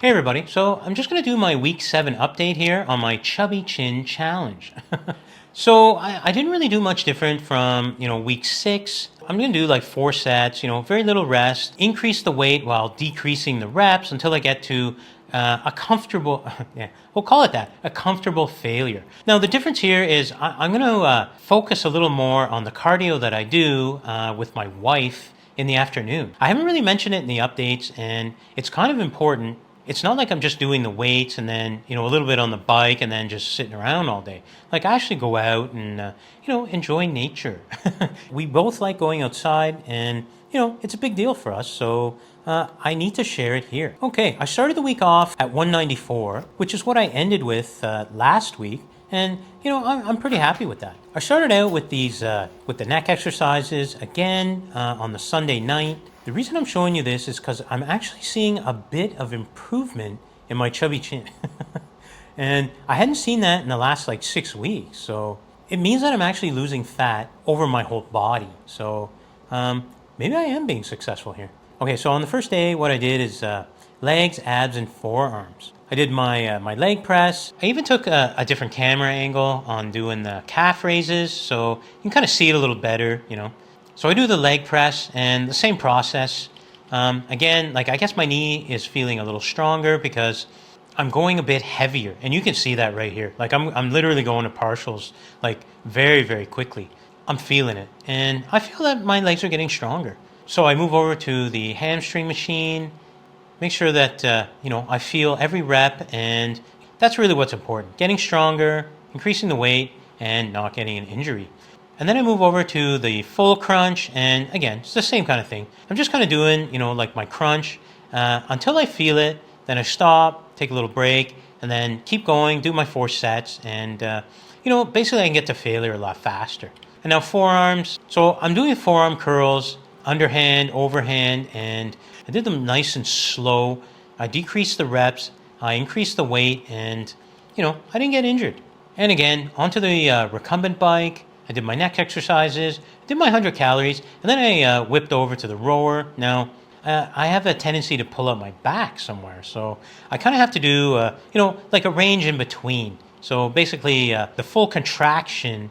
Hey everybody, so I'm just going to do my week 7 update here on my Chubby Chin Challenge. So I didn't really do much different from, week 6. I'm going to do like 4 sets, very little rest, increase the weight while decreasing the reps until I get to a comfortable, yeah, we'll call it that, a comfortable failure. Now the difference here is I'm going to focus a little more on the cardio that I do with my wife in the afternoon. I haven't really mentioned it in the updates, and it's kind of important. It's not like I'm just doing the weights and then, a little bit on the bike and then just sitting around all day. Like I actually go out and, enjoy nature. We both like going outside, and, it's a big deal for us. So I need to share it here. Okay, I started the week off at 194, which is what I ended with last week. And, I'm pretty happy with that. I started out with these, with the neck exercises again on the Sunday night. The reason I'm showing you this is because I'm actually seeing a bit of improvement in my chubby chin. And I hadn't seen that in the last like 6 weeks. So it means that I'm actually losing fat over my whole body. So maybe I am being successful here. Okay, so on the first day, what I did is legs, abs, and forearms. I did my leg press. I even took a different camera angle on doing the calf raises, so you can kind of see it a little better, So I do the leg press and the same process. Again, like I guess my knee is feeling a little stronger because I'm going a bit heavier, and you can see that right here. Like I'm literally going to partials like very, very quickly. I'm feeling it, and I feel that my legs are getting stronger. So I move over to the hamstring machine. Make sure that, I feel every rep, and that's really what's important. Getting stronger, increasing the weight, and not getting an injury. And then I move over to the full crunch, and again, it's the same kind of thing. I'm just kind of doing, like my crunch until I feel it. Then I stop, take a little break, and then keep going, do my 4 sets, and, basically I can get to failure a lot faster. And now forearms. So I'm doing forearm curls, underhand, overhand, and I did them nice and slow. I decreased the reps, I increased the weight, and, I didn't get injured. And again, onto the recumbent bike. I did my neck exercises, did my 100 calories, and then I whipped over to the rower. Now, I have a tendency to pull up my back somewhere, so I kind of have to do, like a range in between. So basically, the full contraction,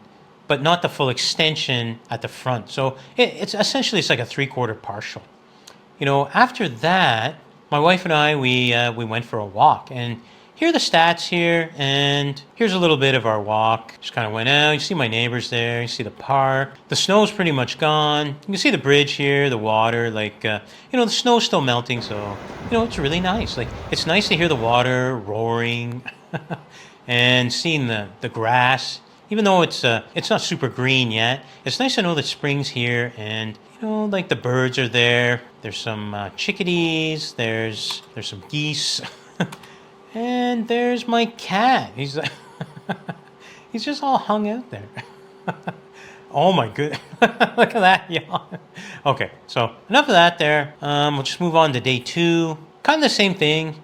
but not the full extension at the front. So it's essentially like a 3/4 partial. After that, my wife and I, we went for a walk, and here are the stats here, and here's a little bit of our walk. Just kind of went out. You see my neighbors there. You see the park. The snow's pretty much gone. You can see the bridge here, the water. Like, the snow's still melting, so, it's really nice. Like, it's nice to hear the water roaring and seeing the grass. Even though it's not super green yet, it's nice to know that spring's here, and like the birds are there. There's some chickadees. There's some geese, and there's my cat. He's he's just all hung out there. Oh my goodness! Look at that yawn. Okay, so enough of that. There. We'll just move on to day 2. Kind of the same thing.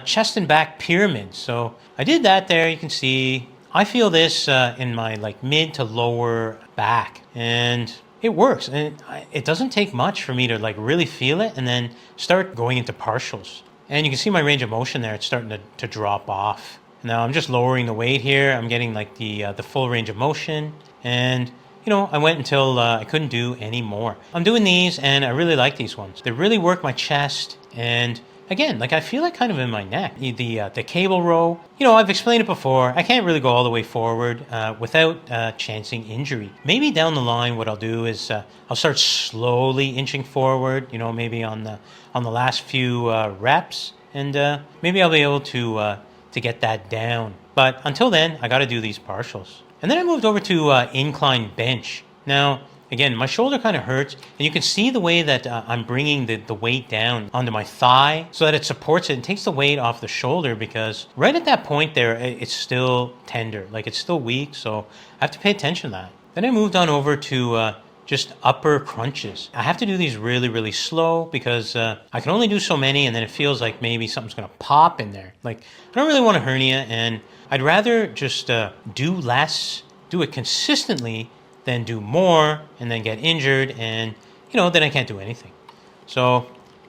Chest and back pyramid. So I did that there. You can see. I feel this in my like mid to lower back, and it works. And it doesn't take much for me to like really feel it and then start going into partials. And you can see my range of motion there. It's starting to drop off. Now I'm just lowering the weight here. I'm getting like the full range of motion, and I went until I couldn't do any more. I'm doing these, and I really like these ones. They really work my chest, and again, like I feel it kind of in my neck. The cable row, I've explained it before. I can't really go all the way forward without chancing injury. Maybe down the line, what I'll do is I'll start slowly inching forward. Maybe on the last few reps, and maybe I'll be able to get that down. But until then, I got to do these partials. And then I moved over to incline bench. Now, again, my shoulder kind of hurts, and you can see the way that I'm bringing the weight down onto my thigh so that it supports it and takes the weight off the shoulder, because right at that point there, it's still tender, like it's still weak, so I have to pay attention to that. Then I moved on over to just upper crunches. I have to do these really, really slow because I can only do so many, and then it feels like maybe something's going to pop in there. Like, I don't really want a hernia, and I'd rather just do less, do it consistently, than do more and then get injured, and then I can't do anything. So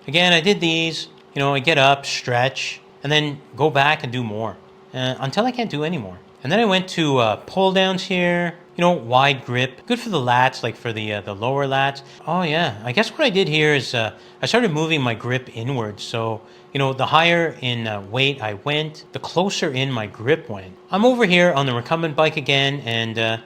again, I did these. I get up, stretch, and then go back and do more until I can't do anymore. And then I went to pull downs here. Wide grip, good for the lats, like for the lower lats. Oh yeah, I guess what I did here is I started moving my grip inwards. So the higher in weight I went, the closer in my grip went. I'm over here on the recumbent bike again, and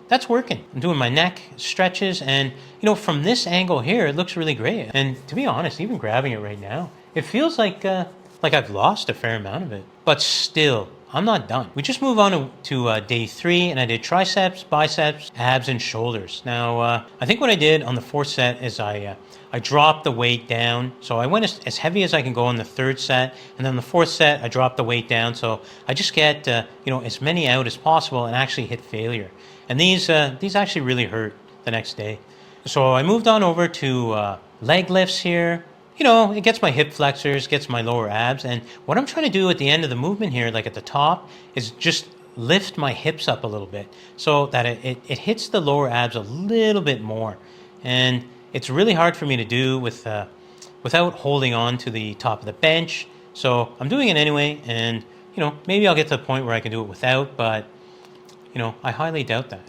that's working. I'm doing my neck stretches, and from this angle here, it looks really great. And to be honest, even grabbing it right now, it feels like I've lost a fair amount of it, but still. I'm not done. We just move on to day 3, and I did triceps, biceps, abs, and shoulders. Now, I think what I did on the 4th set is I dropped the weight down. So I went as heavy as I can go on the 3rd set, and then the 4th set, I dropped the weight down. So I just get, as many out as possible and actually hit failure. And these actually really hurt the next day. So I moved on over to leg lifts here. It gets my hip flexors, gets my lower abs. And what I'm trying to do at the end of the movement here, like at the top, is just lift my hips up a little bit so that it hits the lower abs a little bit more. And it's really hard for me to do without holding on to the top of the bench. So I'm doing it anyway. And, maybe I'll get to the point where I can do it without, but I highly doubt that.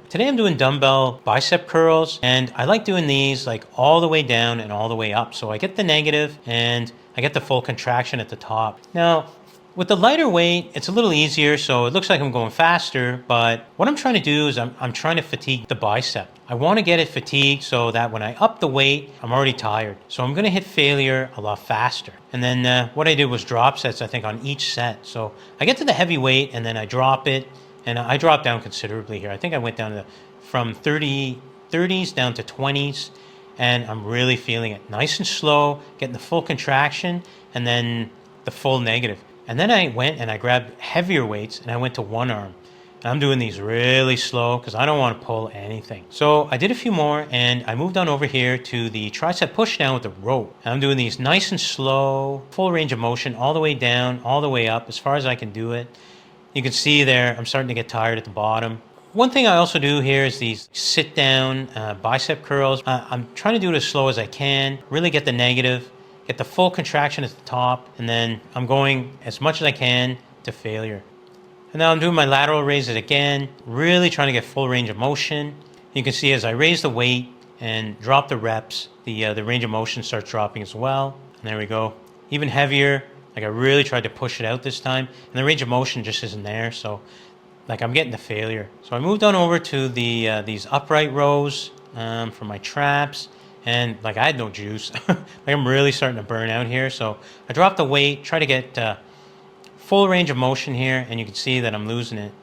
Today I'm doing dumbbell bicep curls, and I like doing these like all the way down and all the way up. So I get the negative and I get the full contraction at the top. Now, with the lighter weight, it's a little easier, so it looks like I'm going faster, but what I'm trying to do is I'm trying to fatigue the bicep. I want to get it fatigued so that when I up the weight, I'm already tired. So I'm going to hit failure a lot faster. And then what I did was drop sets, I think, on each set. So I get to the heavy weight and then I drop it. And I dropped down considerably here. I think I went down from 30s down to 20s, and I'm really feeling it. Nice and slow, getting the full contraction, and then the full negative. And then I went and I grabbed heavier weights, and I went to one arm. And I'm doing these really slow because I don't want to pull anything. So I did a few more, and I moved on over here to the tricep push down with the rope. And I'm doing these nice and slow, full range of motion, all the way down, all the way up, as far as I can do it. You can see there, I'm starting to get tired at the bottom. One thing I also do here is these sit-down bicep curls. I'm trying to do it as slow as I can, really get the negative, get the full contraction at the top, and then I'm going as much as I can to failure. And now I'm doing my lateral raises again, really trying to get full range of motion. You can see as I raise the weight and drop the reps, the range of motion starts dropping as well. And there we go. Even heavier. Like I really tried to push it out this time, and the range of motion just isn't there. So, like I'm getting the failure. So I moved on over to the these upright rows for my traps, and like I had no juice. Like I'm really starting to burn out here. So I dropped the weight, try to get full range of motion here, and you can see that I'm losing it.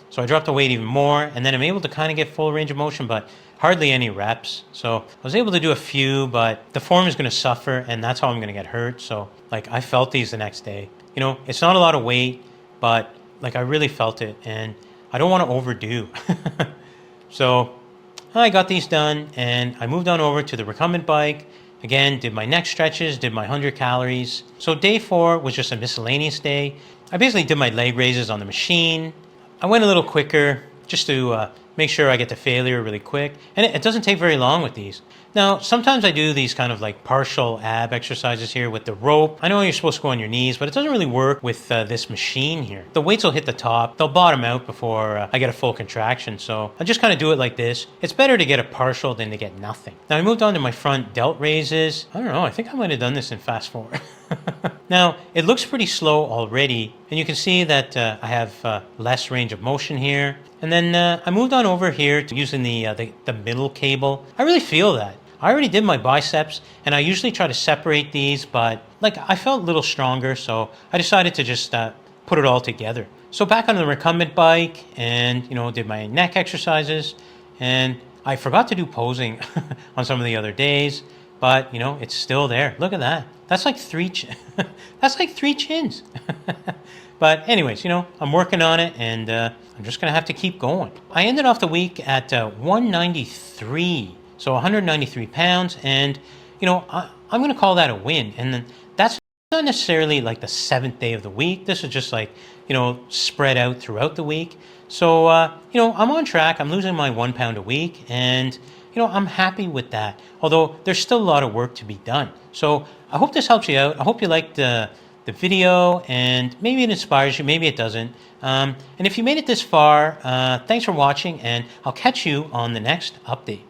So I dropped the weight even more, and then I'm able to kind of get full range of motion, but hardly any reps. So I was able to do a few, but the form is going to suffer, and that's how I'm going to get hurt. So like I felt these the next day. It's not a lot of weight, but like I really felt it, and I don't want to overdo. So I got these done, and I moved on over to the recumbent bike. Again, did my neck stretches, did my 100 calories. So day 4 was just a miscellaneous day. I basically did my leg raises on the machine. I went a little quicker just to make sure I get to failure really quick. And it doesn't take very long with these. Now, sometimes I do these kind of like partial ab exercises here with the rope. I know you're supposed to go on your knees, but it doesn't really work with this machine here. The weights will hit the top. They'll bottom out before I get a full contraction. So I just kind of do it like this. It's better to get a partial than to get nothing. Now, I moved on to my front delt raises. I don't know. I think I might have done this in fast forward. Now, it looks pretty slow already. And you can see that I have less range of motion here. And then I moved on over here to using the middle cable. I really feel that. I already did my biceps, and I usually try to separate these, but like I felt a little stronger, so I decided to just put it all together. So back on the recumbent bike, and did my neck exercises, and I forgot to do posing on some of the other days, but it's still there. Look at that. That's like that's like 3 chins. But anyways, I'm working on it, and I'm just gonna have to keep going. I ended off the week at 193. So 193 pounds, and I'm going to call that a win. And then that's not necessarily like the 7th day of the week. This is just like, spread out throughout the week. So, I'm on track. I'm losing my 1 pound a week, and, I'm happy with that. Although there's still a lot of work to be done. So I hope this helps you out. I hope you liked the video, and maybe it inspires you, maybe it doesn't. And if you made it this far, thanks for watching, and I'll catch you on the next update.